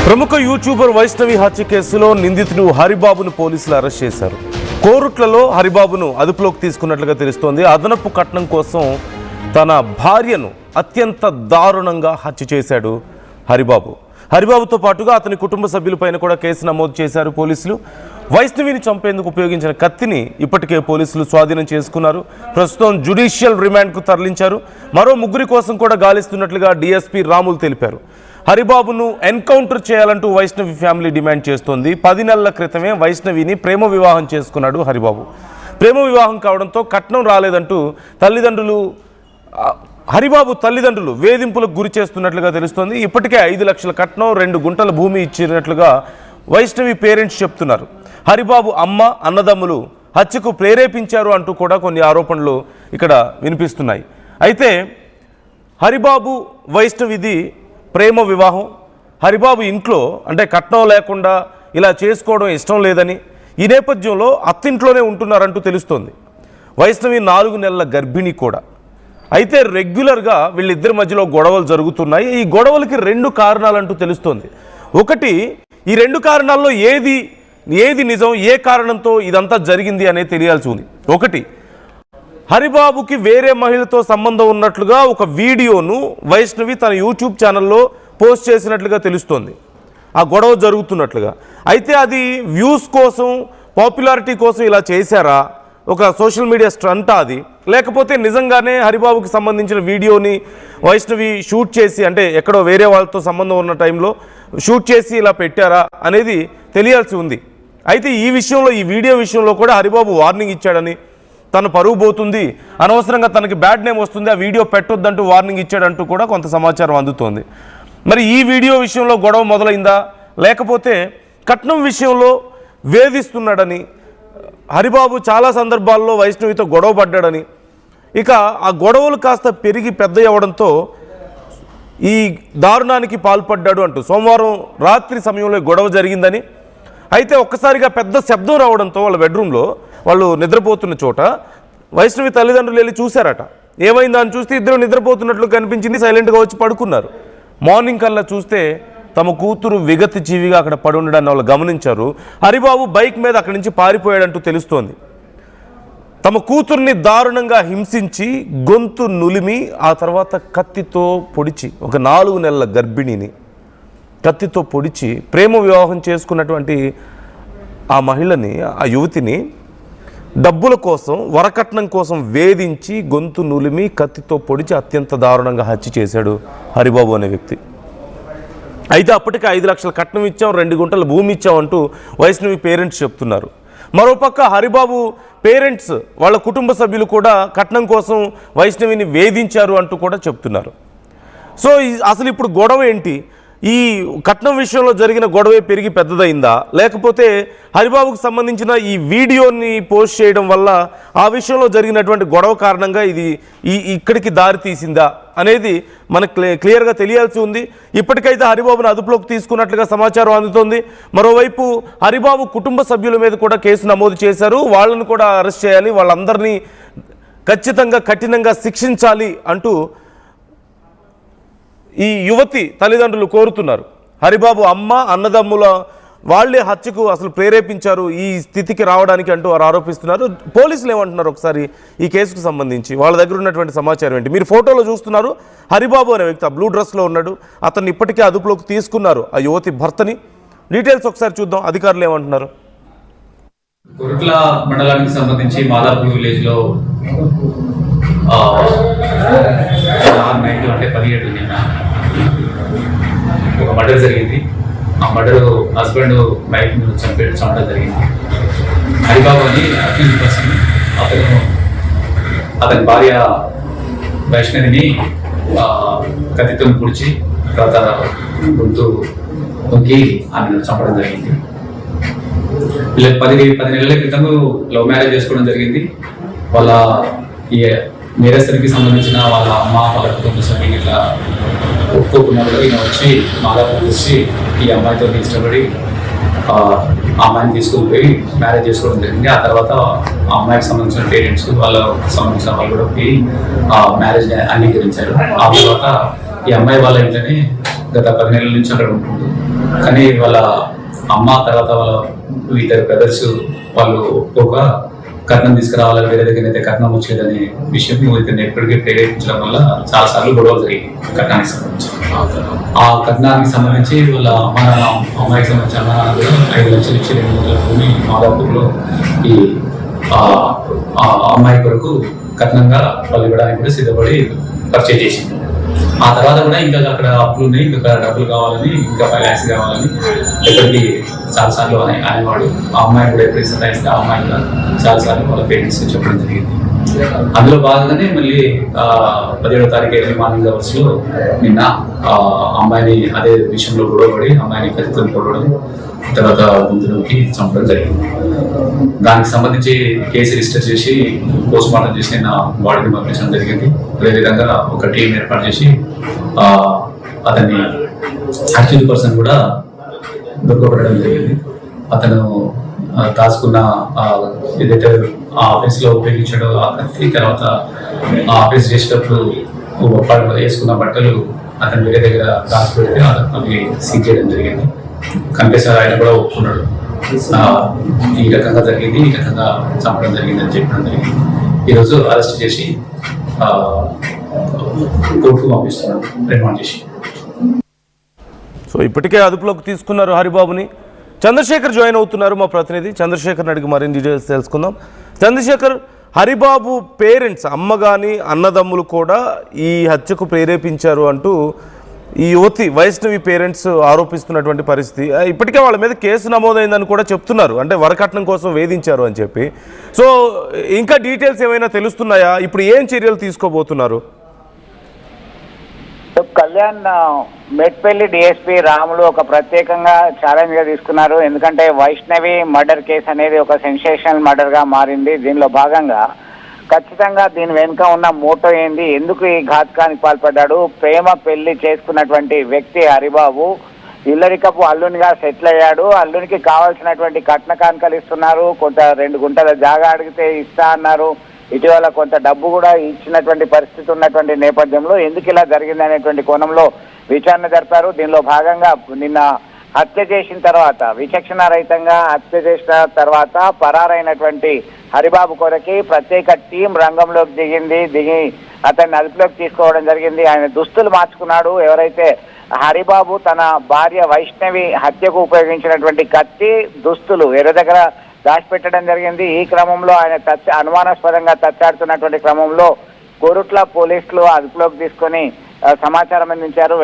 ప్రముఖ యూట్యూబర్ వైష్ణవి హత్య కేసులో నిందితుడు హరిబాబును పోలీసులు అరెస్ట్ చేశారు. కోరుట్లలో హరిబాబును అదుపులోకి తీసుకున్నట్లుగా తెలుస్తోంది. అదనపు కట్నం కోసం తన భార్యను అత్యంత దారుణంగా హత్య చేశాడు హరిబాబుతో పాటుగా అతని కుటుంబ సభ్యులపైన కూడా కేసు నమోదు చేశారు పోలీసులు. వైష్ణవిని చంపేందుకు ఉపయోగించిన కత్తిని ఇప్పటికే పోలీసులు స్వాధీనం చేసుకున్నారు. ప్రస్తుతం జ్యుడిషియల్ రిమాండ్కు తరలించారు. మరో ముగ్గురి కోసం కూడా గాలిస్తున్నట్లుగా డీఎస్పీ రాములు తెలిపారు. హరిబాబును ఎన్కౌంటర్ చేయాలంటూ వైష్ణవి ఫ్యామిలీ డిమాండ్ చేస్తోంది. 10 నెలల క్రితమే వైష్ణవిని ప్రేమ వివాహం చేసుకున్నాడు హరిబాబు. ప్రేమ వివాహం కావడంతో కట్నం రాలేదంటూ హరిబాబు తల్లిదండ్రులు వేధింపులకు గురి చేస్తున్నట్లుగా తెలుస్తోంది. ఇప్పటికే 5 లక్షల కట్నం, 2 గుంటల భూమి ఇచ్చినట్లుగా వైష్ణవి పేరెంట్స్ చెప్తున్నారు. హరిబాబు అమ్మ, అన్నదమ్ములు హత్యకు ప్రేరేపించారు అంటూ కూడా కొన్ని ఆరోపణలు ఇక్కడ వినిపిస్తున్నాయి. అయితే హరిబాబు వైష్ణవిది ప్రేమ వివాహం. హరిబాబు ఇంట్లో అంటే కట్నం లేకుండా ఇలా చేసుకోవడం ఇష్టం లేదని, ఈ నేపథ్యంలో అత్తింట్లోనే ఉంటున్నారంటూ తెలుస్తోంది. వైష్ణవి 4 నెలల గర్భిణి కూడా. అయితే రెగ్యులర్గా వీళ్ళిద్దరి మధ్యలో గొడవలు జరుగుతున్నాయి. ఈ గొడవలకి 2 కారణాలంటూ తెలుస్తోంది. ఒకటి, ఈ 2 కారణాల్లో ఏది నిజం, ఏ కారణంతో ఇదంతా జరిగింది అనేది తెలియాల్సి ఉంది. ఒకటి, హరిబాబుకి వేరే మహిళతో సంబంధం ఉన్నట్లుగా ఒక వీడియోను వైష్ణవి తన యూట్యూబ్ ఛానల్లో పోస్ట్ చేసినట్లుగా తెలుస్తోంది, ఆ గొడవ జరుగుతున్నట్లుగా. అయితే అది వ్యూస్ కోసం, పాపులారిటీ కోసం ఇలా చేశారా, ఒక సోషల్ మీడియా స్టంటా అది, లేకపోతే నిజంగానే హరిబాబుకి సంబంధించిన వీడియోని వైష్ణవి షూట్ చేసి, అంటే ఎక్కడో వేరే వాళ్ళతో సంబంధం ఉన్న టైంలో షూట్ చేసి ఇలా పెట్టారా అనేది తెలియాల్సి ఉంది. అయితే ఈ వీడియో విషయంలో కూడా హరిబాబు వార్నింగ్ ఇచ్చాడని, తన పరువు పోతుంది, అనవసరంగా తనకి బ్యాడ్ నేమ్ వస్తుంది, ఆ వీడియో పెట్టొద్దంటూ వార్నింగ్ ఇచ్చాడంటూ కూడా కొంత సమాచారం అందుతోంది. మరి ఈ వీడియో విషయంలో గొడవ మొదలైందా, లేకపోతే కట్నం విషయంలో వేధిస్తున్నాడని, హరిబాబు చాలా సందర్భాల్లో వైష్ణవితో గొడవ పడ్డాడని, ఇక ఆ గొడవలు కాస్త పెరిగి పెద్ద అవ్వడంతో ఈ దారుణానికి పాల్పడ్డాడు అంటూ సోమవారం రాత్రి సమయంలో గొడవ జరిగిందని, అయితే ఒక్కసారిగా పెద్ద శబ్దం రావడంతో వాళ్ళ బెడ్రూమ్లో వాళ్ళు నిద్రపోతున్న చోట వైష్ణవి తల్లిదండ్రులు వెళ్ళి చూశారట. ఏమైందా అని చూస్తే ఇద్దరు నిద్రపోతున్నట్లు కనిపించింది. సైలెంట్గా వచ్చి పడుకున్నారు. మార్నింగ్ కల్లా చూస్తే తమ కూతురు విగతి జీవిగా అక్కడ పడి ఉండడాన్ని వాళ్ళు గమనించారు. హరిబాబు బైక్ మీద అక్కడి నుంచి పారిపోయాడంటూ తెలుస్తోంది. తమ కూతుర్ని దారుణంగా హింసించి గొంతు నులిమి ఆ తర్వాత కత్తితో పొడిచి, ఒక 4 నెలల గర్భిణిని కత్తితో పొడిచి ప్రేమ వివాహం చేసుకున్నటువంటి ఆ మహిళని, ఆ యువతిని డబ్బుల కోసం, వరకట్నం కోసం వేధించి గొంతు నులిమి కత్తితో పొడిచి అత్యంత దారుణంగా హత్య చేశాడు హరిబాబు అనే వ్యక్తి. అయితే అప్పటికే 5 లక్షల కట్నం ఇచ్చాం, 2 గుంటల భూమి ఇచ్చాం అంటూ వైష్ణవి పేరెంట్స్ చెప్తున్నారు. మరోపక్క హరిబాబు పేరెంట్స్, వాళ్ళ కుటుంబ సభ్యులు కూడా కట్నం కోసం వైష్ణవిని వేధించారు అంటూ కూడా చెప్తున్నారు. సో అసలు ఇప్పుడు గొడవ ఏంటి? ఈ కట్నం విషయంలో జరిగిన గొడవే పెరిగి పెద్దదైందా, లేకపోతే హరిబాబుకు సంబంధించిన ఈ వీడియోని పోస్ట్ చేయడం వల్ల ఆ విషయంలో జరిగినటువంటి గొడవ కారణంగా ఇది ఇక్కడికి దారి తీసిందా అనేది మనకు క్లియర్గా తెలియాల్సి ఉంది. ఇప్పటికైతే హరిబాబును అదుపులోకి తీసుకున్నట్లుగా సమాచారం అందుతోంది. మరోవైపు హరిబాబు కుటుంబ సభ్యుల మీద కూడా కేసు నమోదు చేశారు. వాళ్ళను కూడా అరెస్ట్ చేయాలి, వాళ్ళందరినీ ఖచ్చితంగా కఠినంగా శిక్షించాలి అంటూ ఈ యువతి తల్లిదండ్రులు కోరుతున్నారు. హరిబాబు అమ్మ, అన్నదమ్ముల వాళ్ళే హత్యకు అసలు ప్రేరేపించారు ఈ స్థితికి రావడానికి అంటూ వారు ఆరోపిస్తున్నారు. పోలీసులు ఏమంటున్నారు ఒకసారి ఈ కేసుకు సంబంధించి, వాళ్ళ దగ్గర ఉన్నటువంటి సమాచారం ఏంటి? మీరు ఫోటోలో చూస్తున్నారు, హరిబాబు అనే వ్యక్తి ఆ బ్లూ డ్రెస్లో ఉన్నాడు. అతన్ని ఇప్పటికే అదుపులోకి తీసుకున్నారు, ఆ యువతి భర్తని. డీటెయిల్స్ ఒకసారి చూద్దాం, అధికారులు ఏమంటున్నారు. కోరుట్ల మండలానికి సంబంధించి మాదాపూర్ విలేజ్ లో నైట్ అంటే 17 నిన్న ఒక మర్డర్ జరిగింది. ఆ మర్డర్ హస్బెండ్ బైక్ చంపడం జరిగింది. హరిబాబు అని అక్యూజ్ పర్సన్, అతని భార్య వైష్ణవిని కత్తితో పొడిచి తర్వాత గొంతు నొక్కి ఆమెను చంపడం జరిగింది. వీళ్ళకి 10 నెలల క్రితం లవ్ మ్యారేజ్ చేసుకోవడం జరిగింది. వాళ్ళ ఈ నేరస్తునికి సంబంధించిన వాళ్ళ అమ్మ, వాళ్ళ కుటుంబ సభ్యులు ఇట్లా ఒప్పుకోకున్నప్పుడు ఈయన వచ్చి మాదాపూర్ వచ్చి ఈ అమ్మాయితో ఇష్టపడి ఆ అమ్మాయిని తీసుకుని మ్యారేజ్ చేసుకోవడం జరిగింది. ఆ తర్వాత ఆ అమ్మాయికి సంబంధించిన పేరెంట్స్, వాళ్ళకి సంబంధించిన వాళ్ళు కూడా పోయి ఆ మ్యారేజ్ అంగీకరించారు. ఆ తర్వాత ఈ అమ్మాయి వాళ్ళ ఇంట్లోనే గత 10 నెలల నుంచి అక్కడ ఉంటుంది. కానీ వాళ్ళ అమ్మ తర్వాత వాళ్ళ ఇద్దరు బ్రదర్స్ వాళ్ళు ఒప్పుకోక కట్నం తీసుకురావాలని వేరే దగ్గర అయితే కట్నం వచ్చేదనే విషయం ఇతను ఎప్పటికీ ప్రేరేపించడం వల్ల చాలా సార్లు గొడవలు జరిగాయి కట్నానికి సంబంధించి. ఆ కట్నానికి సంబంధించి వాళ్ళ అమ్మాయికి సంబంధించి అమ్మ నాన్న కూడా 5 లక్షలు ఇచ్చి 2 లక్షల భూమి మాదాపూర్లో ఈ అమ్మాయి కొరకు కట్నంగా వాళ్ళు ఇవ్వడానికి కూడా సిద్ధపడి పర్చేజ్ చేసింది. ఆ తర్వాత కూడా ఇంకా అక్కడ అప్పులు ఉన్నాయి, ఇంకా డబ్బులు కావాలని, ఇంకా 5 lakhs కావాలని ఎప్పటికీ చాలాసార్లు అనేవాడు. ఆ అమ్మాయి కూడా ఎప్పటికీ సతాయిస్తే ఆ అమ్మాయి కూడా చాలాసార్లు వాళ్ళ పేరెంట్స్ చెప్పడం జరిగింది. అందులో భాగంగానే మళ్ళీ 17వ తారీఖు ఎర్లీ మార్నింగ్ అవర్స్ లో నిన్న అమ్మాయిని అదే విషయంలో గొడవపడి అమ్మాయిని కత్తితో కొట్టడం, తర్వాత గొంతులోకి చంపడం జరిగింది. దానికి సంబంధించి కేసు రిజిస్టర్ చేసి పోస్ట్ మార్టం చేసి నిన్న బాడీని పంపించడం జరిగింది. అదేవిధంగా ఒక టీం ఏర్పాటు చేసి అతన్ని యాక్చువల్ పర్సన్ కూడా దొరకబడడం జరిగింది. అతను దాచుకున్న ఏదైతే ఆఫీస్లో ఉపయోగించాడో ఆ కత్తి, తర్వాత ఆఫీస్ చేసేటప్పుడు వేసుకున్న బట్టలు అతను వేరే దగ్గర దాచిపెడితే అవి సీజ్ చేయడం జరిగింది. కనిపిస్తారు ఆయన కూడా ఒప్పుకున్నాడు, ఈ రకంగా జరిగింది, ఈ రకంగా చంపడం జరిగింది అని చెప్పడం జరిగింది. ఈరోజు అరెస్ట్ చేసి కోర్టుకు పంపిస్తున్నాడు రిమాండ్ చేసి. సో ఇప్పటికే అదుపులోకి తీసుకున్నారు హరిబాబుని. చంద్రశేఖర్ జాయిన్ అవుతున్నారు, మా ప్రతినిధి చంద్రశేఖర్ని అడిగి మరిన్ని డీటెయిల్స్ తెలుసుకుందాం. చంద్రశేఖర్, హరిబాబు పేరెంట్స్ అమ్మ కానీ అన్నదమ్ములు కూడా ఈ హత్యకు ప్రేరేపించారు అంటూ ఈ యువతి వైష్ణవి పేరెంట్స్ ఆరోపిస్తున్నటువంటి పరిస్థితి. ఇప్పటికే వాళ్ళ మీద కేసు నమోదైందని కూడా చెప్తున్నారు, అంటే వరకట్నం కోసం వేధించారు అని చెప్పి. సో ఇంకా డీటెయిల్స్ ఏమైనా తెలుస్తున్నాయా? ఇప్పుడు ఏం చర్యలు తీసుకోబోతున్నారు? కళ్యాణ్, మెట్పల్లి డిఎస్పీ రాములు ఒక ప్రత్యేకంగా ఛాలెంజ్ గా తీసుకున్నారు. ఎందుకంటే వైష్ణవి మర్డర్ కేసు అనేది ఒక సెన్సేషనల్ మర్డర్ గా మారింది. దీనిలో భాగంగా ఖచ్చితంగా దీని వెనుక ఉన్న మోటో ఏంది, ఎందుకు ఈ ఘాతకానికి పాల్పడ్డాడు, ప్రేమ పెళ్లి చేసుకున్నటువంటి వ్యక్తి హరిబాబు ఇల్లరికపు అల్లునిగా సెటిల్ అయ్యాడు. అల్లునికి కావాల్సినటువంటి కట్న కానుకలు ఇస్తున్నారు, కొంత 2 గుంటల జాగా అడిగితే ఇస్తా అన్నారు. ఇటీవల కొంత డబ్బు కూడా ఇచ్చినటువంటి పరిస్థితి ఉన్నటువంటి నేపథ్యంలో ఎందుకు ఇలా జరిగింది అనేటువంటి కోణంలో విచారణ జరిపారు. దీనిలో భాగంగా నిన్న హత్య చేసిన తర్వాత, విచక్షణ రహితంగా హత్య చేసిన తర్వాత పరారైనటువంటి హరిబాబు కొరకి ప్రత్యేక టీం రంగంలోకి దిగి అతన్ని అదుపులోకి తీసుకోవడం జరిగింది. ఆయన దుస్తులు మార్చుకున్నాడు. ఎవరైతే హరిబాబు తన భార్య వైష్ణవి హత్యకు ఉపయోగించినటువంటి కత్తి, దుస్తులు వేరే దగ్గర దాచిపెట్టడం జరిగింది. ఈ క్రమంలో ఆయన అనుమానాస్పదంగా తచ్చాడుతున్నటువంటి క్రమంలో కోరుట్ల పోలీసులు అదుపులోకి తీసుకొని సమాచారం అందించారు.